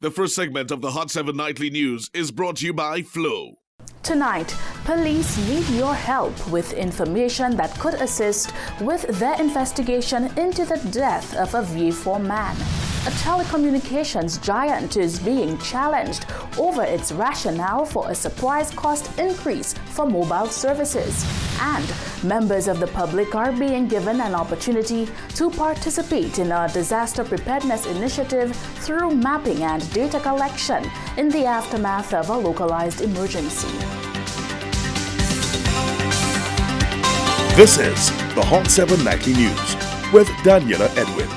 The first segment of the Hot 7 Nightly News is brought to you by Flow. Tonight, police need your help with information that could assist with their investigation into the death of a Vieux-Fort man. A telecommunications giant is being challenged over its rationale for a surprise cost increase for mobile services. And members of the public are being given an opportunity to participate in a disaster preparedness initiative through mapping and data collection in the aftermath of a localized emergency. This is the Hot 7 Nightly News with Daniela Edwin.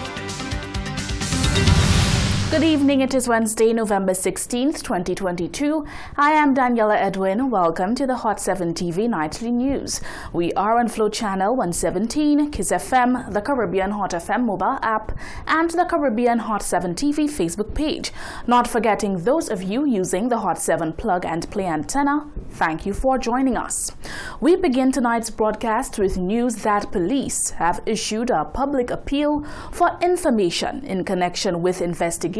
Good evening. It is Wednesday, November 16th, 2022. I am Daniela Edwin. Welcome to the Hot 7 TV Nightly News. We are on Flow Channel 117, Kiss FM, the Caribbean Hot FM mobile app, and the Caribbean Hot 7 TV Facebook page. Not forgetting those of you using the Hot 7 plug and play antenna, thank you for joining us. We begin tonight's broadcast with news that police have issued a public appeal for information in connection with investigations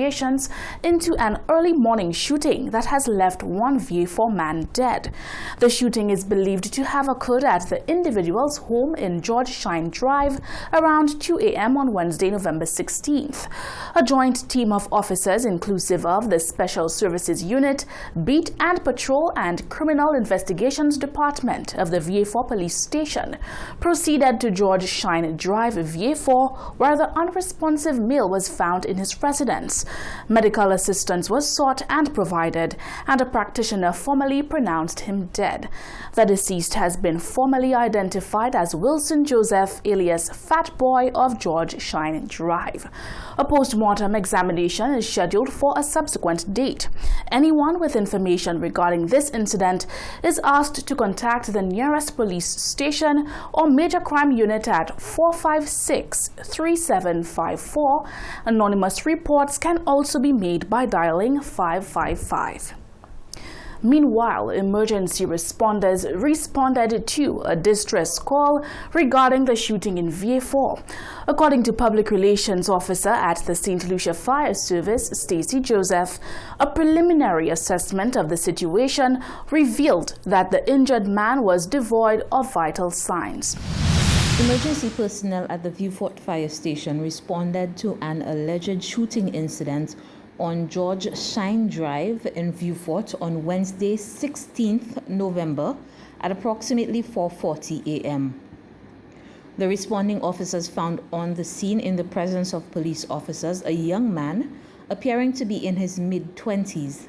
into an early morning shooting that has left one Vieux-Fort man dead. The shooting is believed to have occurred at the individual's home in George Shine Drive around 2 a.m. on Wednesday, November 16th. A joint team of officers inclusive of the Special Services Unit, Beat and Patrol and Criminal Investigations Department of the Vieux-Fort Police Station proceeded to George Shine Drive, Vieux-Fort, where the unresponsive male was found in his residence. Medical assistance was sought and provided, and a practitioner formally pronounced him dead. The deceased has been formally identified as Wilson Joseph alias Fat Boy of George Shine Drive. A post-mortem examination is scheduled for a subsequent date. Anyone with information regarding this incident is asked to contact the nearest police station or major crime unit at 456-3754. Anonymous reports can also be made by dialing 555. Meanwhile, emergency responders responded to a distress call regarding the shooting in Vieux-Fort. According to Public Relations Officer at the St. Lucia Fire Service, Stacey Joseph, a preliminary assessment of the situation revealed that the injured man was devoid of vital signs. Emergency personnel at the Vieux-Fort Fire Station responded to an alleged shooting incident on George Shine Drive in Vieux-Fort on Wednesday, 16th November at approximately 4:40 a.m. The responding officers found on the scene in the presence of police officers a young man appearing to be in his mid-20s.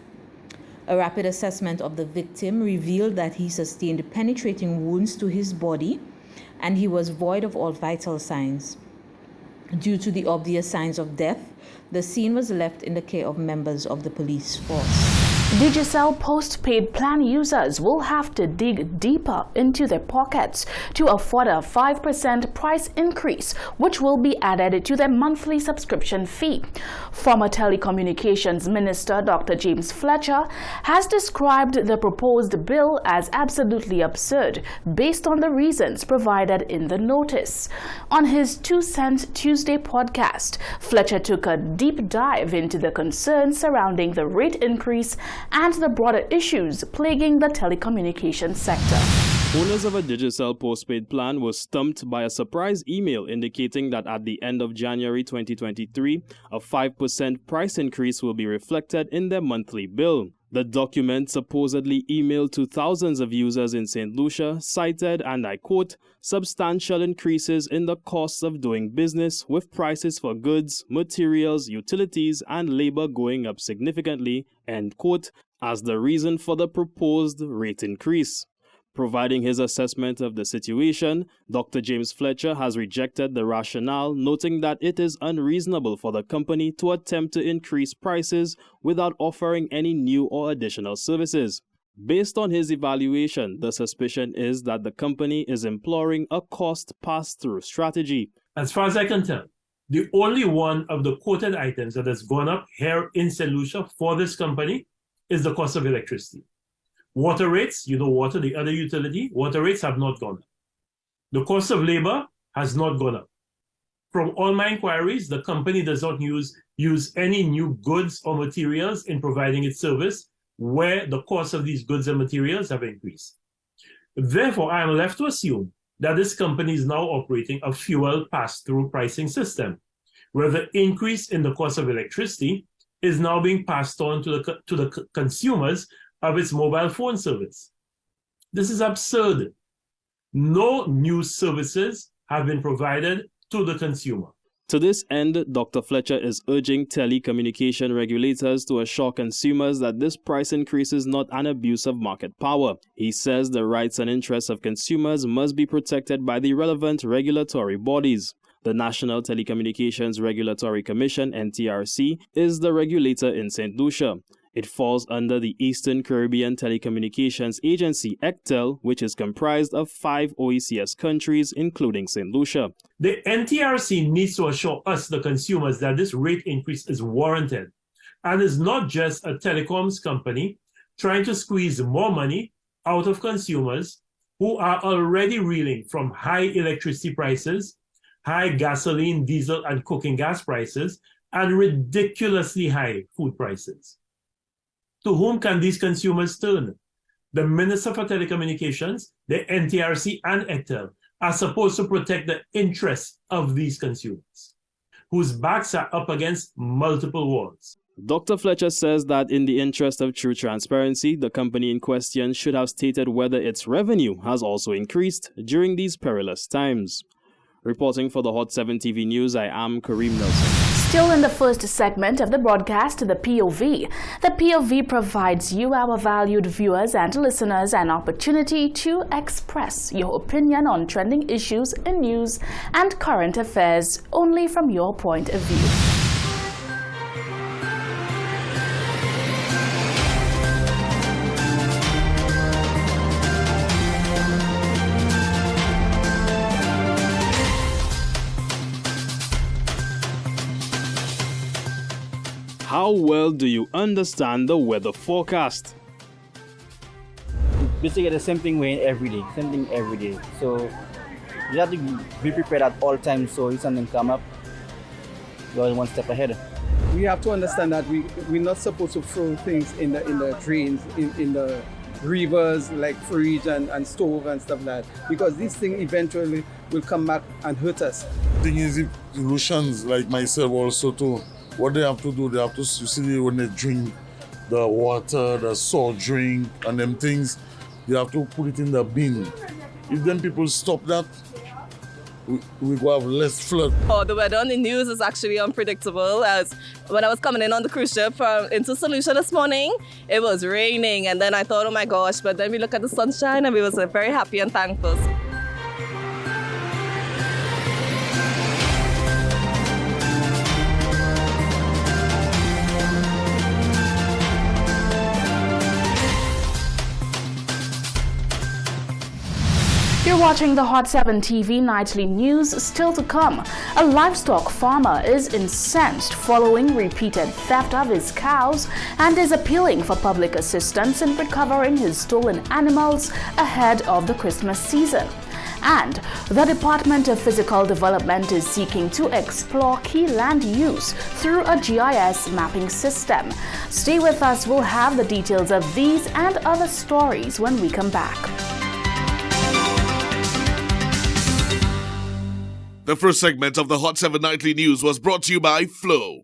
A rapid assessment of the victim revealed that he sustained penetrating wounds to his body and he was void of all vital signs. Due to the obvious signs of death, the scene was left in the care of members of the police force. Digicel postpaid plan users will have to dig deeper into their pockets to afford a 5% price increase, which will be added to their monthly subscription fee. Former Telecommunications Minister Dr. James Fletcher has described the proposed bill as absolutely absurd based on the reasons provided in the notice. On his 2 Cent Tuesday podcast, Fletcher took a deep dive into the concerns surrounding the rate increase and the broader issues plaguing the telecommunications sector. Owners of a Digicel postpaid plan were stumped by a surprise email indicating that at the end of January 2023, a 5% price increase will be reflected in their monthly bill. The document, supposedly emailed to thousands of users in St. Lucia, cited, and I quote, substantial increases in the costs of doing business with prices for goods, materials, utilities, and labor going up significantly, end quote, as the reason for the proposed rate increase. Providing his assessment of the situation, Dr. James Fletcher has rejected the rationale, noting that it is unreasonable for the company to attempt to increase prices without offering any new or additional services. Based on his evaluation, the suspicion is that the company is employing a cost pass-through strategy. As far as I can tell, the only one of the quoted items that has gone up here in St. Lucia for this company is the cost of electricity. Water rates, water, the other utility, water rates have not gone up. The cost of labor has not gone up. From all my inquiries, the company does not use use any new goods or materials in providing its service where the cost of these goods and materials have increased. Therefore, I am left to assume that this company is now operating a fuel pass-through pricing system, where the increase in the cost of electricity is now being passed on to the consumers of its mobile phone service. This is absurd. No new services have been provided to the consumer. To this end, Dr. Fletcher is urging telecommunication regulators to assure consumers that this price increase is not an abuse of market power. He says the rights and interests of consumers must be protected by the relevant regulatory bodies. The National Telecommunications Regulatory Commission, NTRC, is the regulator in St. Lucia. It falls under the Eastern Caribbean Telecommunications Agency, ECTEL, which is comprised of 5 OECS countries, including St. Lucia. The NTRC needs to assure us, the consumers, that this rate increase is warranted and is not just a telecoms company trying to squeeze more money out of consumers who are already reeling from high electricity prices, high gasoline, diesel, and cooking gas prices, and ridiculously high food prices. To whom can these consumers turn? The Minister for Telecommunications, the NTRC, and ECTEL are supposed to protect the interests of these consumers, whose backs are up against multiple walls. Dr. Fletcher says that in the interest of true transparency, the company in question should have stated whether its revenue has also increased during these perilous times. Reporting for the Hot 7 TV News, I am Kareem Nelson. Still in the first segment of the broadcast, the POV. The POV provides you, our valued viewers and listeners, an opportunity to express your opinion on trending issues in news and current affairs only from your point of view. How well do you understand the weather forecast? Basically the same thing every day. So you have to be prepared at all times, so if something come up, you're one step ahead. We have to understand that we're not supposed to throw things in the drains, in the rivers like fridge and stove and stuff like that, because this thing eventually will come back and hurt us. The thing is, if Russians like myself also too, what they have to do, they have to, you see, when they drink the water, the salt drink, and them things, you have to put it in the bin. If them people stop that, we will have less flood. Oh, the weather on the news is actually unpredictable. As when I was coming in on the cruise ship into St. Lucia this morning, it was raining, and then I thought, oh my gosh, but then we look at the sunshine and we were very happy and thankful. You're watching the Hot 7 TV Nightly News. Still to come, a livestock farmer is incensed following repeated theft of his cows and is appealing for public assistance in recovering his stolen animals ahead of the Christmas season. And the Department of Physical Development is seeking to explore key land use through a GIS mapping system. Stay with us, we'll have the details of these and other stories when we come back. The first segment of the Hot 7 Nightly News was brought to you by Flow.